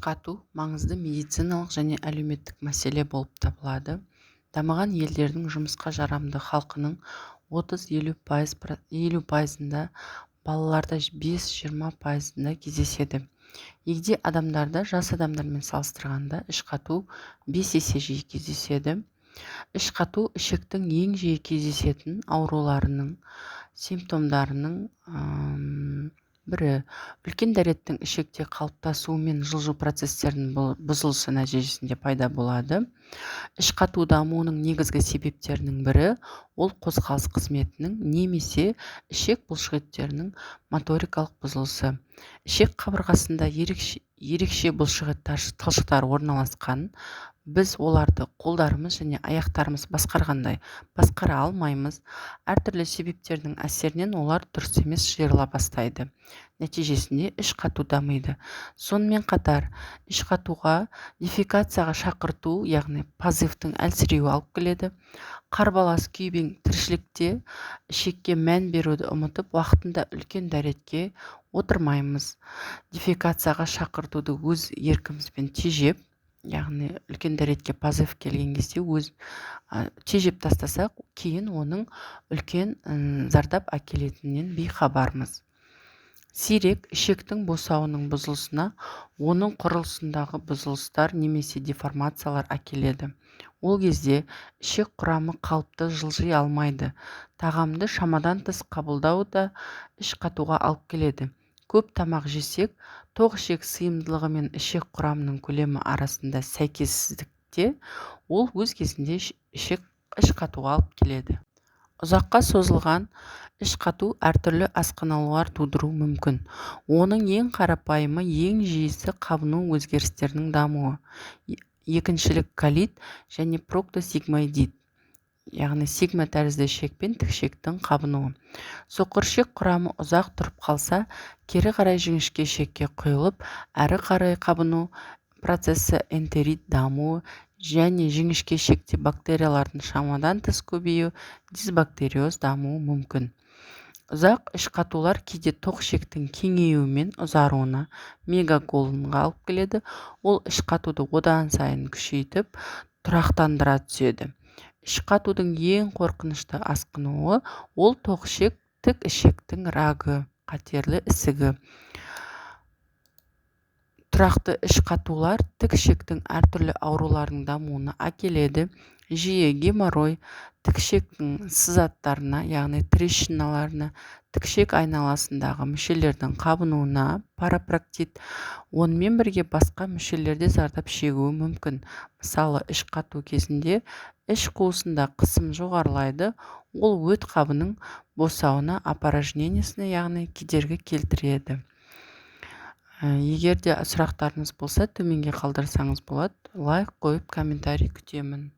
қату маңызды медициналық және әлеуметтік мәселе болып табылады. Дамыған елдердің жұмысқа жарамды халқының 30-50%-ында, балаларда 5-20%-ында кездеседі. Егде адамдарда жас адамдармен салыстырғанда іш қату 5 есе жиі кездеседі. Іш қату ішектің ең жиі кездесетін ауруларының симптомдарының бірі. Үлкен дәреттің ішекте қалыптасуы мен жылжу процестерінің бұзылысы нәтижесінде пайда болады. Іш қату дамуының негізгі себептерінің бірі ол қозғалыс қызметінің немесе ішек бұлшықеттерінің моторикалық бұзылысы. Ішек қабырғасында ерекше бұлшықет талшықтары орналасқан. Біз оларды қолдарымыз және аяқтарымыз басқарғандай басқара алмаймыз. Әртүрлі себептердің әсерінен олар дұрыс емес жиырыла бастайды. Нәтижесінде іш қату дамиды. Сонымен қатар, іш қатуға дефекацияға шақырту, яғни позывтың әлсіреуі алып келеді. Қарбалас күйбең тіршілікте ішекке мән беруді ұмытып, уақытында үлкен дәретке отырмаймыз. Дефекацияға шақыртуды өз еркімізбен тежеп, яғни үлкен дәретке позыв келген кезде тежеп тастасақ, кейін оның үлкен зардап әкелетінен бейхабармыз. Сирек ішектің босауының бұзылысына оның құрылысындағы бұзылыстар немесе деформациялар әкеледі. Ол кезде ішек құрамы қалыпты жылжи алмайды. Тағамды шамадан тыс қабылдау да іш қатуға алып келеді. Көп тамақ жесек, тоқ ішек сыйымдылығы мен ішек құрамының көлемі арасында сәйкессіздікте, ол өз кезінде іш қатуға алып келеді. Ұзаққа созылған іш қату әртүрлі асқынулар тудыруы мүмкін. Оның ең қарапайымы, ең жиісі қабыну өзгерістерінің дамуы. Екіншілік колит және проктосигмоидит, яғни сигма тәрізді ішек пен тікішектің қабынуы. Соқыр ішек құрамы ұзақ тұрып қалса, кері қарай жіңішке ішекке құйылып, әрі қарай қабыну процесі энтерит дамуы және жіңішке ішекте бактериялардың шамадан тыс көбеюі дисбактериоз дамуы мүмкін. Ұзақ іш қатулар кейде тоқ ішектің кеңеюі мен ұзаруына, мегаголонға алып келеді. Ол іш қатуды одан сайын күшейтіп, тұрақтандыра түседі. Іш қатудың ең қорқынышты асқынуы ол тоқ ішек, тік ішектің рагы, қатерлі ісігі. Тұрақты іш қатулар тік ішектің әртүрлі аурулардың дамуына әкеледі. Жиі геморрой, тік ішектің сызаттарына, яғни трещиналарына, тік ішек айналасындағы мүшелердің қабынуына, парапроктит, онымен бірге басқа мүшелерде зардап шегуі мүмкін. Мысалы, іш қату кезінде іш қуысында қысым жоғарылайды, ол өт қабының босауына, апорожнениесіне, яғни кедергі келтіреді. Егер де сұрақтарыңыз болса, төменге қалдырсаңыз болады. Лайк қойып, комментарий күтемін.